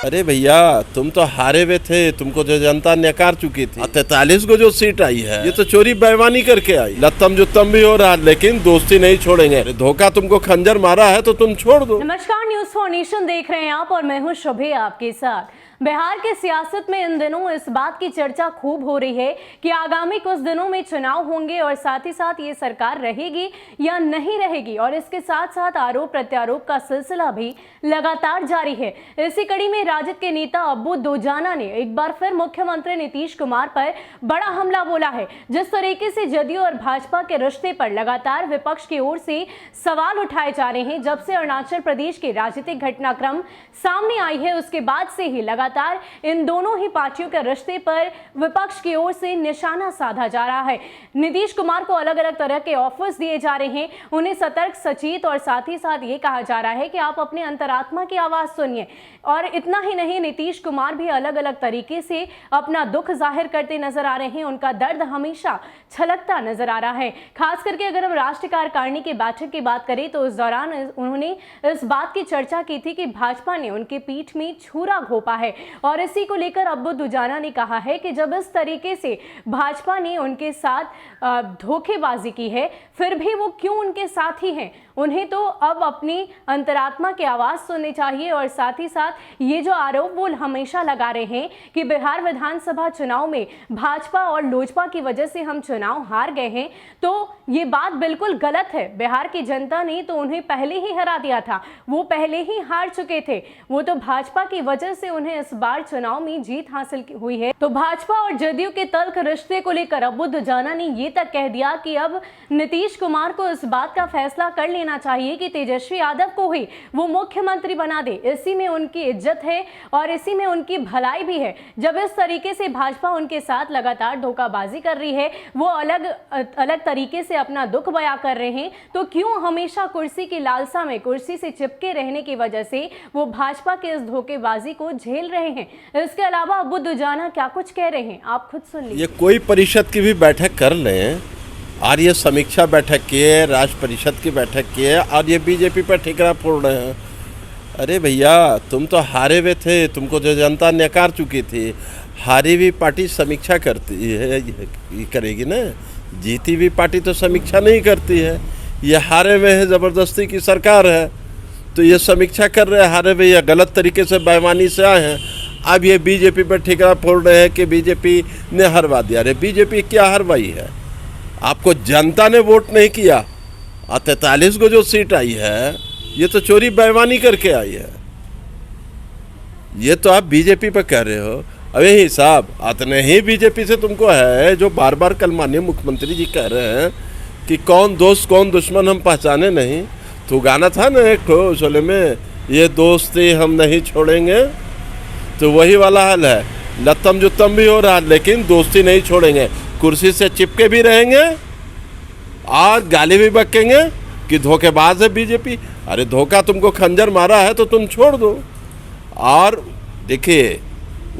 अरे भैया, तुम तो हारे हुए थे। तुमको जो जनता नकार चुकी थी। 43 को जो सीट आई है, ये तो चोरी बेईमानी करके आई। लत्तम जुत्तम भी हो रहा है, लेकिन दोस्ती नहीं छोड़ेंगे। धोखा तुमको खंजर मारा है तो तुम छोड़ दो। नमस्कार, न्यूज फॉर नेशन देख रहे हैं आप और मैं हूं शुभे आपके साथ। बिहार के सियासत में इन दिनों इस बात की चर्चा खूब हो रही है कि आगामी कुछ दिनों में चुनाव होंगे और साथ ही साथ ये सरकार रहेगी या नहीं रहेगी, और इसके साथ साथ आरोप प्रत्यारोप का सिलसिला भी लगातार जारी है। इसी कड़ी में राजद के नेता अब्बू दुजाना ने एक बार फिर मुख्यमंत्री नीतीश कुमार पर बड़ा हमला बोला है। जिस तरीके से जदयू और भाजपा के रिश्ते पर लगातार विपक्ष की ओर से सवाल उठाए जा रहे हैं, जब से अरुणाचल प्रदेश के राजनीतिक घटनाक्रम सामने आई है, उसके बाद से ही लगातार इन दोनों ही पार्टियों के रिश्ते पर विपक्ष की ओर से निशाना साधा जा रहा है। नीतीश कुमार को अलग अलग तरह के ऑफर्स दिए जा रहे हैं, उन्हें सतर्क, सचेत और साथ ही साथ ये कहा जा रहा है कि आप अपने अंतरात्मा की आवाज सुनिए। और इतना ही नहीं, नीतीश कुमार भी अलग अलग तरीके से अपना दुख जाहिर करते नजर आ रहे हैं। उनका दर्द हमेशा छलकता नजर आ रहा है। खास करके अगर हम राष्ट्रीय कार्यकारिणी की बैठक की बात करें तो उस दौरान उन्होंने इस बात की चर्चा की थी कि भाजपा ने उनके पीठ में छुरा घोंपा है, और इसी को लेकर अब्बू दुजाना ने कहा है कि जब इस तरीके से भाजपा ने उनके साथ धोखेबाजी की है, फिर भी वो क्यों उनके साथ ही हैं। उन्हें तो अब अपनी अंतरात्मा की आवाज सुननी चाहिए। और साथ ही साथ ये जो आरोप वो हमेशा लगा रहे हैं कि बिहार विधानसभा चुनाव में भाजपा और लोजपा की वजह से हम चुनाव हार गए हैं, तो ये बात बिल्कुल गलत है। बिहार की जनता ने तो उन्हें पहले ही हरा दिया था, वो पहले ही हार चुके थे। वो तो भाजपा की वजह से उन्हें इस बार चुनाव में जीत हासिल हुई है। तो भाजपा और जदयू के तल्ख रिश्ते को लेकर अब्बू दुजाना ने ये तक कह दिया कि अब नीतीश कुमार को इस बात का फैसला कर लेना चाहिए कि तेजस्वी यादव को ही वो मुख्यमंत्री बना दे। इसी में उनकी इज्जत है और इसी में उनकी भलाई भी है। जब इस तरीके से भाजपा उनके साथ लगातार धोखाबाजी कर रही है, वो अलग अलग तरीके से अपना दुख बयां कर रहे हैं, तो क्यों हमेशा कुर्सी की लालसा में, कुर्सी से चिपके रहने की वजह से वो भाजपा के इस धोखेबाजी को झेल रहे हैं। इसके अलावा अब्बू दुजाना क्या कुछ कह रहे हैं, आप खुद सुन लीजिए। ये कोई परिषद की भी बैठक कर लें, और ये समीक्षा बैठक की है, राष्ट्र परिषद की बैठक की है, और ये बीजेपी पर ठिकरा फोड़ रहे हैं। अरे भैया, तुम तो हारे हुए थे। तुमको जो जनता नकार चुकी थी। हारी हुई पार्टी समीक्षा करती है, करेगी ना। जीती हुई पार्टी तो समीक्षा नहीं करती है। ये हारे हुए हैं, ज़बरदस्ती की सरकार है, तो ये समीक्षा कर रहे हैं। हारे हुए या गलत तरीके से बेईमानी से आए हैं। अब ये बीजेपी पर ठिकरा फोड़ रहे हैं कि बीजेपी ने हरवा दिया। अरे बीजेपी क्या हरवाई है? आपको जनता ने वोट नहीं किया, और 43 को जो सीट आई है, ये तो चोरी बेईमानी करके आई है। ये तो आप बीजेपी पर कह रहे हो। अबे हिसाब इतने ही बीजेपी से तुमको है, जो बार बार कल माननीय मुख्यमंत्री जी कह रहे हैं कि कौन दोस्त कौन दुश्मन हम पहचाने नहीं। तो गाना था ना एक ठो शोले में, ये दोस्ती हम नहीं छोड़ेंगे, तो वही वाला हाल है। लत्तम जुत्तम भी हो रहा है, लेकिन दोस्ती नहीं छोड़ेंगे। कुर्सी से चिपके भी रहेंगे और गाली भी बकेंगे कि धोखेबाज है बीजेपी। अरे धोखा तुमको खंजर मारा है तो तुम छोड़ दो। और देखिए,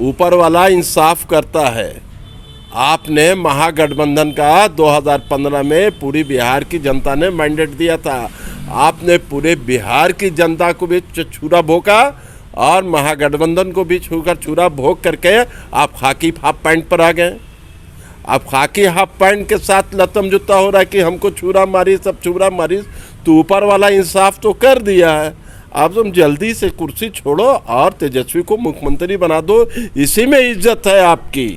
ऊपर वाला इंसाफ करता है। आपने महागठबंधन का 2015 में पूरी बिहार की जनता ने मैंडेट दिया था। आपने पूरे बिहार की जनता को भी छुरा भोंका और महागठबंधन को भी छुरा भोंक करके आप खाकी हाफ पैंट पर आ गए। अब खाकी हाफ पैंट के साथ लतम जुत्ता हो रहा है कि हमको छुरा मारी, सब छुरा मारी। तो ऊपर वाला इंसाफ तो कर दिया है। अब तुम जल्दी से कुर्सी छोड़ो और तेजस्वी को मुख्यमंत्री बना दो। इसी में इज्जत है आपकी।